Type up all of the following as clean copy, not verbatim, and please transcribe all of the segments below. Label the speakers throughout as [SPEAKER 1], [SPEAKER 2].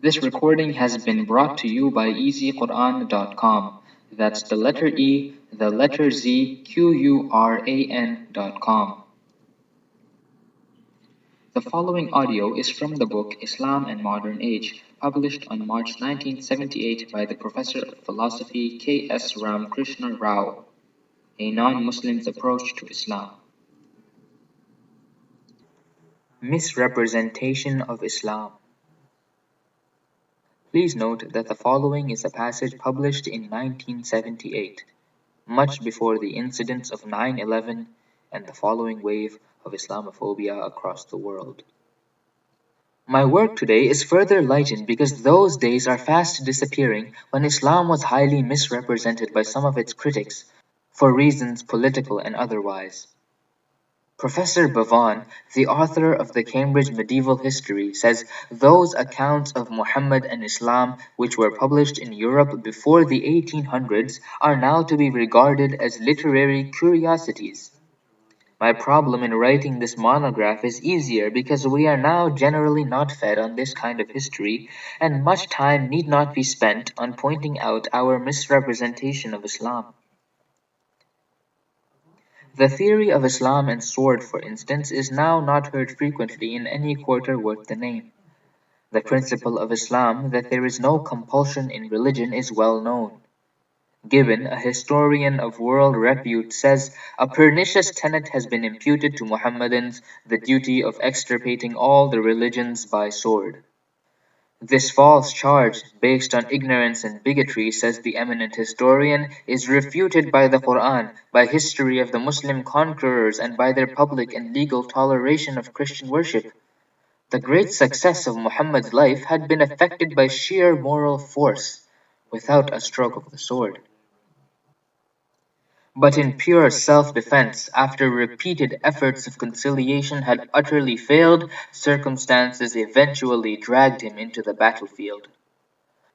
[SPEAKER 1] This recording has been brought to you by EasyQuran.com. That's the letter E, the letter Z, Quran.com. The following audio is from the book Islam and Modern Age, published on March 1978 by the Professor of Philosophy K.S. Ramakrishna Rao, A Non-Muslim's Approach to Islam. Misrepresentation of Islam. Please note that the following is a passage published in 1978, much before the incidents of 9/11 and the following wave of Islamophobia across the world. My work today is further lightened because those days are fast disappearing when Islam was highly misrepresented by some of its critics, for reasons political and otherwise. Professor Bhavan, the author of the Cambridge Medieval History, says those accounts of Muhammad and Islam which were published in Europe before the 1800s are now to be regarded as literary curiosities. My problem in writing this monograph is easier because we are now generally not fed on this kind of history, and much time need not be spent on pointing out our misrepresentation of Islam. The theory of Islam and sword, for instance, is now not heard frequently in any quarter worth the name. The principle of Islam that there is no compulsion in religion is well known. Gibbon, a historian of world repute, says a pernicious tenet has been imputed to Mohammedans, the duty of extirpating all the religions by sword. This false charge, based on ignorance and bigotry, says the eminent historian, is refuted by the Quran, by history of the Muslim conquerors, and by their public and legal toleration of Christian worship. The great success of Muhammad's life had been effected by sheer moral force, without a stroke of the sword. But in pure self-defense, after repeated efforts of conciliation had utterly failed, circumstances eventually dragged him into the battlefield.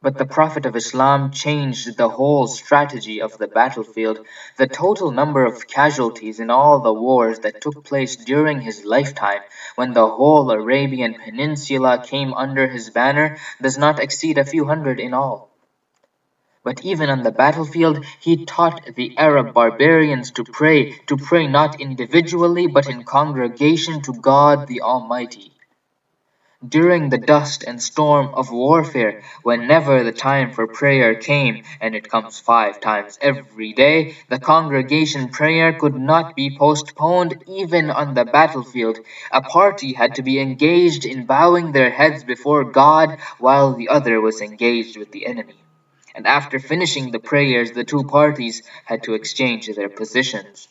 [SPEAKER 1] But the Prophet of Islam changed the whole strategy of the battlefield. The total number of casualties in all the wars that took place during his lifetime, when the whole Arabian Peninsula came under his banner, does not exceed a few hundred in all. But even on the battlefield, he taught the Arab barbarians to pray not individually but in congregation to God the Almighty. During the dust and storm of warfare, whenever the time for prayer came, and it comes 5 times every day, the congregation prayer could not be postponed even on the battlefield. A party had to be engaged in bowing their heads before God while the other was engaged with the enemy. And after finishing the prayers, the two parties had to exchange their positions.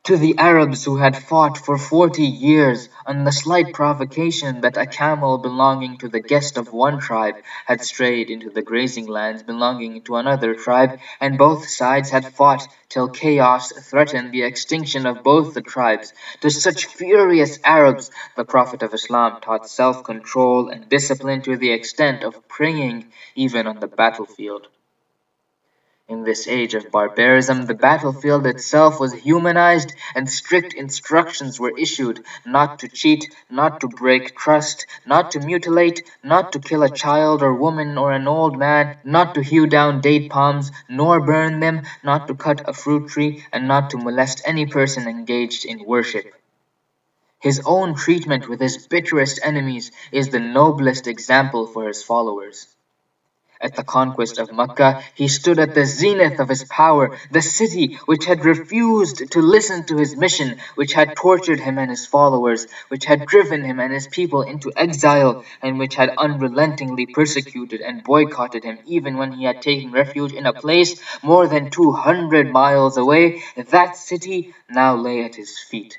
[SPEAKER 1] To the Arabs who had fought for 40 years, on the slight provocation that a camel belonging to the guest of one tribe had strayed into the grazing lands belonging to another tribe, and both sides had fought till chaos threatened the extinction of both the tribes, to such furious Arabs the Prophet of Islam taught self-control and discipline to the extent of praying even on the battlefield. In this age of barbarism, the battlefield itself was humanized, and strict instructions were issued not to cheat, not to break trust, not to mutilate, not to kill a child or woman or an old man, not to hew down date palms, nor burn them, not to cut a fruit tree, and not to molest any person engaged in worship. His own treatment with his bitterest enemies is the noblest example for his followers. At the conquest of Mecca, he stood at the zenith of his power, the city which had refused to listen to his mission, which had tortured him and his followers, which had driven him and his people into exile, and which had unrelentingly persecuted and boycotted him even when he had taken refuge in a place more than 200 miles away. That city now lay at his feet.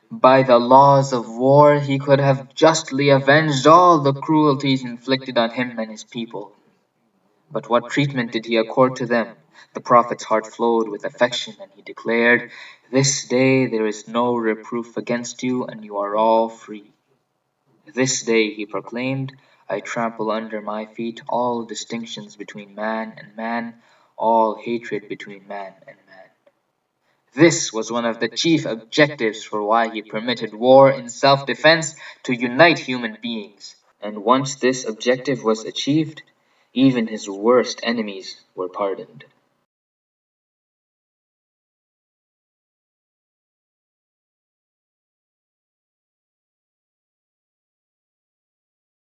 [SPEAKER 1] By the laws of war, he could have justly avenged all the cruelties inflicted on him and his people. But what treatment did he accord to them? The Prophet's heart flowed with affection, and he declared, "This day there is no reproof against you, and you are all free." This day, he proclaimed, I trample under my feet all distinctions between man and man, all hatred between man and man. This was one of the chief objectives for why he permitted war in self-defense to unite human beings. And once this objective was achieved, even his worst enemies were pardoned.